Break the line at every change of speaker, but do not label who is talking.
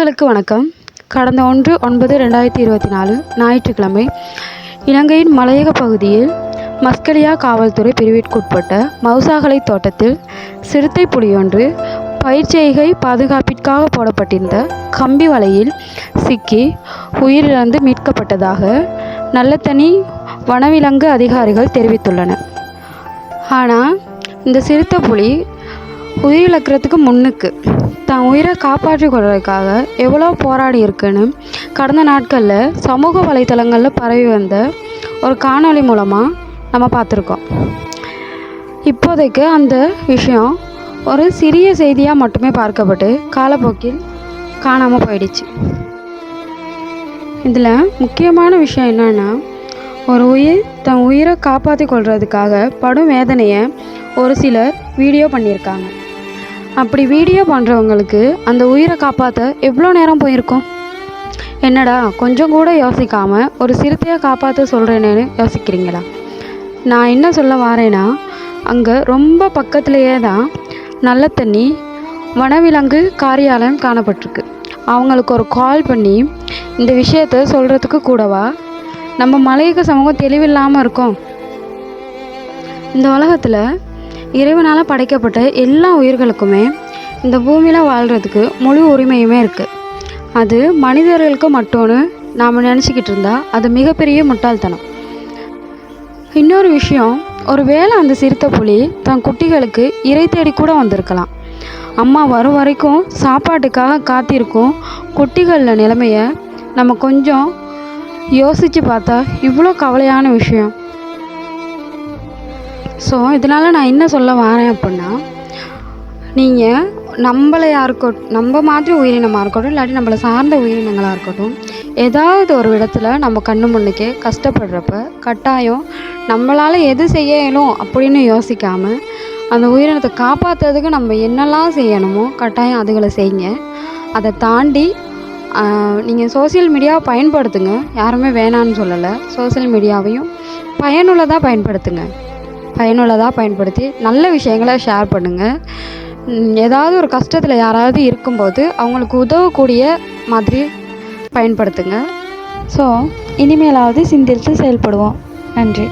சொந்தங்களுக்கு வணக்கம். கடந்த 1/9/2024 ஞாயிற்றுக்கிழமை இலங்கையின் மலையக பகுதியில் மஸ்கெலியா காவல்துறை பிரிவிற்குட்பட்ட மவுசாகலை தோட்டத்தில் சிறுத்தை புலியொன்று பயிர்ச்செய்கை பாதுகாப்பிற்காக போடப்பட்டிருந்த கம்பி வலையில் சிக்கி உயிரிழந்து மீட்கப்பட்டதாக நல்லத்தனி வனவிலங்கு அதிகாரிகள் தெரிவித்துள்ளனர். ஆனால் இந்த சிறுத்தை புலி உயிரிழக்கிறதுக்கு முன்னுக்கு தான் உயிரை காப்பாற்றி கொள்வதற்காக எவ்வளோ போராடி இருக்குன்னு கடந்த நாட்களில் சமூக வலைத்தளங்களில் பரவி வந்த ஒரு காணொளி மூலமாக நம்ம பார்த்துருக்கோம். இப்போதைக்கு அந்த விஷயம் ஒரு சிறிய செய்தியாக மட்டுமே பார்க்கப்பட்டு காலப்போக்கில் காணாமல் போயிடுச்சு. இதில் முக்கியமான விஷயம் என்னென்னா, ஒரு உயிர் தன் உயிரை காப்பாற்றி கொள்வதுக்காக படும் வேதனையை ஒரு சிலர் வீடியோ பண்ணியிருக்காங்க. அப்படி வீடியோ பண்ணுறவங்களுக்கு அந்த உயிரை காப்பாற்ற எவ்வளோ நேரம் போயிருக்கும்? என்னடா கொஞ்சம் கூட யோசிக்காமல் ஒரு சிறுத்தையை காப்பாற்ற சொல்கிறேன்னு யோசிக்கிறீங்களா? நான் என்ன சொல்ல வரேன்னா, அங்கே ரொம்ப பக்கத்துலேயே தான் நல்லத்தண்ணி வனவிலங்கு காரியாலயம் காணப்பட்டிருக்கு. அவங்களுக்கு ஒரு கால் பண்ணி இந்த விஷயத்த சொல்கிறதுக்கு கூடவா நம்ம மலையக சமூகம் தெளிவில்லாமல் இருக்கோம்? இந்த உலகத்தில் இறைவனால் படைக்கப்பட்ட எல்லா உயிர்களுக்குமே இந்த பூமியில் வாழ்கிறதுக்கு முழு உரிமையுமே இருக்குது. அது மனிதர்களுக்கு மட்டும்னு நாம் நினச்சிக்கிட்டு இருந்தால் அது மிகப்பெரிய முட்டாள்தனம். இன்னொரு விஷயம், ஒரு வேளை அந்த சிறுத்தை புலி தன் குட்டிகளுக்கு இறை தேடி கூட வந்திருக்கலாம். அம்மா வரும் வரைக்கும் சாப்பாட்டுக்காக காத்திருக்கும் குட்டிகளில் நிலைமையை நம்ம கொஞ்சம் யோசித்து பார்த்தா இவ்வளோ கவலையான விஷயம். ஸோ இதனால் நான் என்ன சொல்ல வரேன் அப்படின்னா, நீங்கள் நம்ம மாதிரி உயிரினமாக இருக்கட்டும், இல்லாட்டி நம்மளை சார்ந்த உயிரினங்களாக இருக்கட்டும், ஏதாவது ஒரு இடத்துல நம்ம கண்ணு முன்னுக்கே கஷ்டப்படுறப்ப கட்டாயம் நம்மளால் எது செய்யணும் அப்படின்னு யோசிக்காமல் அந்த உயிரினத்தை காப்பாற்றுறதுக்கு நம்ம என்னெல்லாம் செய்யணுமோ கட்டாயம் அதுகளை செய்யுங்க. அதை தாண்டி நீங்கள் சோசியல் மீடியாவை பயன்படுத்துங்க, யாருமே வேணான்னு சொல்லலை. சோசியல் மீடியாவையும் பயனுள்ளதாக பயன்படுத்தி நல்ல விஷயங்களை ஷேர் பண்ணுங்கள். ஏதாவது ஒரு கஷ்டத்தில் யாராவது இருக்கும்போது அவங்களுக்கு உதவக்கூடிய மாதிரி பயன்படுத்துங்க. ஸோ இனிமேலாவது சிந்தித்து செயல்படுவோம். நன்றி.